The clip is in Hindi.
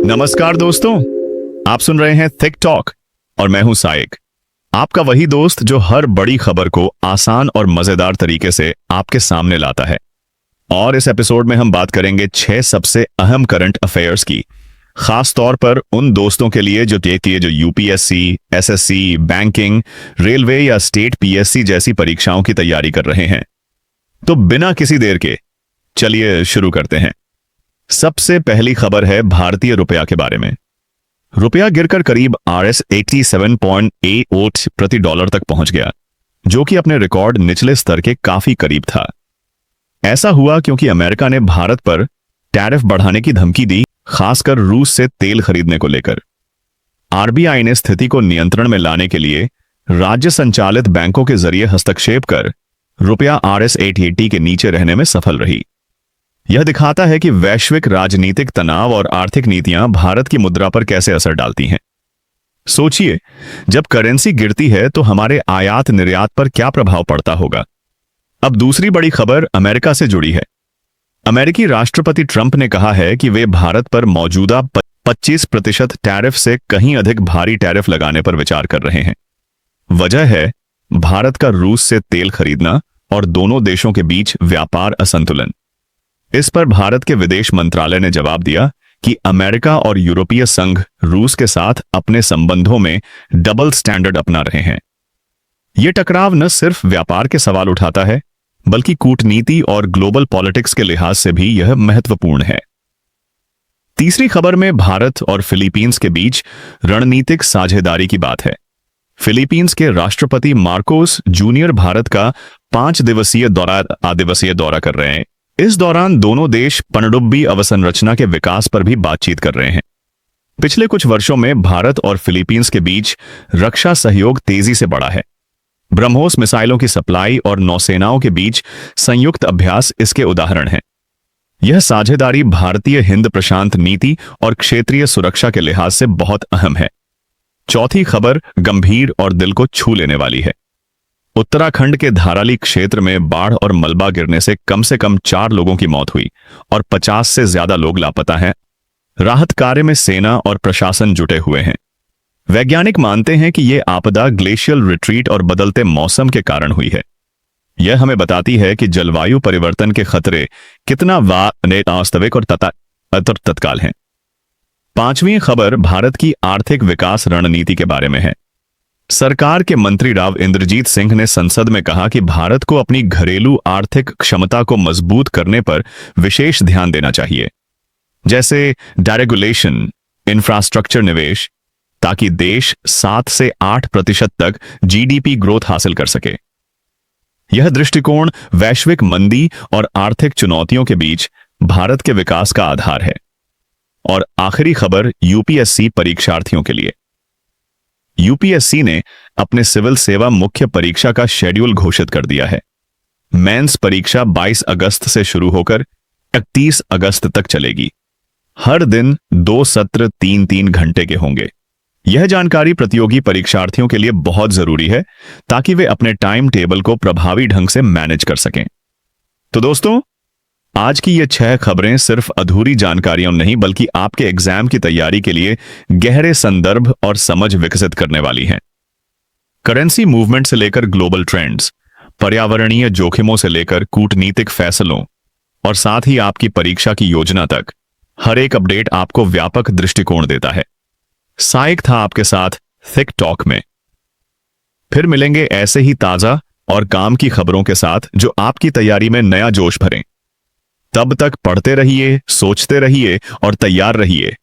नमस्कार दोस्तों, आप सुन रहे हैं थिक टॉक और मैं हूं साइक, आपका वही दोस्त जो हर बड़ी खबर को आसान और मजेदार तरीके से आपके सामने लाता है। और इस एपिसोड में हम बात करेंगे 6 सबसे अहम करंट अफेयर्स की, खास तौर पर उन दोस्तों के लिए जो यूपीएससी, एसएससी, बैंकिंग, रेलवे या स्टेट पीएससी जैसी परीक्षाओं की तैयारी कर रहे हैं। तो बिना किसी देर के चलिए शुरू करते हैं। सबसे पहली खबर है भारतीय रुपया के बारे में। रुपया गिरकर करीब RS 87.88 प्रति डॉलर तक पहुंच गया, जो कि अपने रिकॉर्ड निचले स्तर के काफी करीब था। ऐसा हुआ क्योंकि अमेरिका ने भारत पर टैरिफ बढ़ाने की धमकी दी, खासकर रूस से तेल खरीदने को लेकर। आरबीआई ने स्थिति को नियंत्रण में लाने के लिए राज्य संचालित बैंकों के जरिए हस्तक्षेप कर रुपया RS 880 के नीचे रहने में सफल रही। यह दिखाता है कि वैश्विक राजनीतिक तनाव और आर्थिक नीतियां भारत की मुद्रा पर कैसे असर डालती हैं। सोचिए, जब करेंसी गिरती है तो हमारे आयात निर्यात पर क्या प्रभाव पड़ता होगा। अब दूसरी बड़ी खबर अमेरिका से जुड़ी है। अमेरिकी राष्ट्रपति ट्रंप ने कहा है कि वे भारत पर मौजूदा 25% टैरिफ से कहीं अधिक भारी टैरिफ लगाने पर विचार कर रहे हैं। वजह है भारत का रूस से तेल खरीदना और दोनों देशों के बीच व्यापार असंतुलन। इस पर भारत के विदेश मंत्रालय ने जवाब दिया कि अमेरिका और यूरोपीय संघ रूस के साथ अपने संबंधों में डबल स्टैंडर्ड अपना रहे हैं। यह टकराव न सिर्फ व्यापार के सवाल उठाता है, बल्कि कूटनीति और ग्लोबल पॉलिटिक्स के लिहाज से भी यह महत्वपूर्ण है। तीसरी खबर में भारत और फिलीपींस के बीच रणनीतिक साझेदारी की बात है। फिलीपींस के राष्ट्रपति मार्कोस जूनियर भारत का 5 दिवसीय दौरा कर रहे हैं। इस दौरान दोनों देश पनडुब्बी अवसंरचना के विकास पर भी बातचीत कर रहे हैं। पिछले कुछ वर्षों में भारत और फिलीपींस के बीच रक्षा सहयोग तेजी से बढ़ा है। ब्रह्मोस मिसाइलों की सप्लाई और नौसेनाओं के बीच संयुक्त अभ्यास इसके उदाहरण हैं। यह साझेदारी भारतीय हिंद प्रशांत नीति और क्षेत्रीय सुरक्षा के लिहाज से बहुत अहम है। चौथी खबर गंभीर और दिल को छू लेने वाली है। उत्तराखंड के धाराली क्षेत्र में बाढ़ और मलबा गिरने से कम 4 लोगों की मौत हुई और 50 से ज्यादा लोग लापता हैं। राहत कार्य में सेना और प्रशासन जुटे हुए हैं। वैज्ञानिक मानते हैं कि यह आपदा ग्लेशियल रिट्रीट और बदलते मौसम के कारण हुई है। यह हमें बताती है कि जलवायु परिवर्तन के खतरे कितना वास्तविक और तत्काल हैं। पांचवी खबर भारत की आर्थिक विकास रणनीति के बारे में है। सरकार के मंत्री राव इंद्रजीत सिंह ने संसद में कहा कि भारत को अपनी घरेलू आर्थिक क्षमता को मजबूत करने पर विशेष ध्यान देना चाहिए, जैसे डिरेगुलेशन, इंफ्रास्ट्रक्चर निवेश, ताकि देश 7 से 8% तक GDP ग्रोथ हासिल कर सके। यह दृष्टिकोण वैश्विक मंदी और आर्थिक चुनौतियों के बीच भारत के विकास का आधार है। और आखिरी खबर यूपीएससी परीक्षार्थियों के लिए। यूपीएससी ने अपने सिविल सेवा मुख्य परीक्षा का शेड्यूल घोषित कर दिया है। मेंस परीक्षा 22 अगस्त से शुरू होकर 31 अगस्त तक चलेगी। हर दिन 2 सत्र 3-3 घंटे के होंगे। यह जानकारी प्रतियोगी परीक्षार्थियों के लिए बहुत जरूरी है, ताकि वे अपने टाइम टेबल को प्रभावी ढंग से मैनेज कर सकें। तो दोस्तों, आज की ये 6 खबरें सिर्फ अधूरी जानकारियां नहीं, बल्कि आपके एग्जाम की तैयारी के लिए गहरे संदर्भ और समझ विकसित करने वाली हैं। करेंसी मूवमेंट से लेकर ग्लोबल ट्रेंड्स, पर्यावरणीय जोखिमों से लेकर कूटनीतिक फैसलों और साथ ही आपकी परीक्षा की योजना तक, हर एक अपडेट आपको व्यापक दृष्टिकोण देता है। साइक था आपके साथ थिक टॉक में। फिर मिलेंगे ऐसे ही ताजा और काम की खबरों के साथ जो आपकी तैयारी में नया जोश भरें। तब तक पढ़ते रहिए, सोचते रहिए और तैयार रहिए।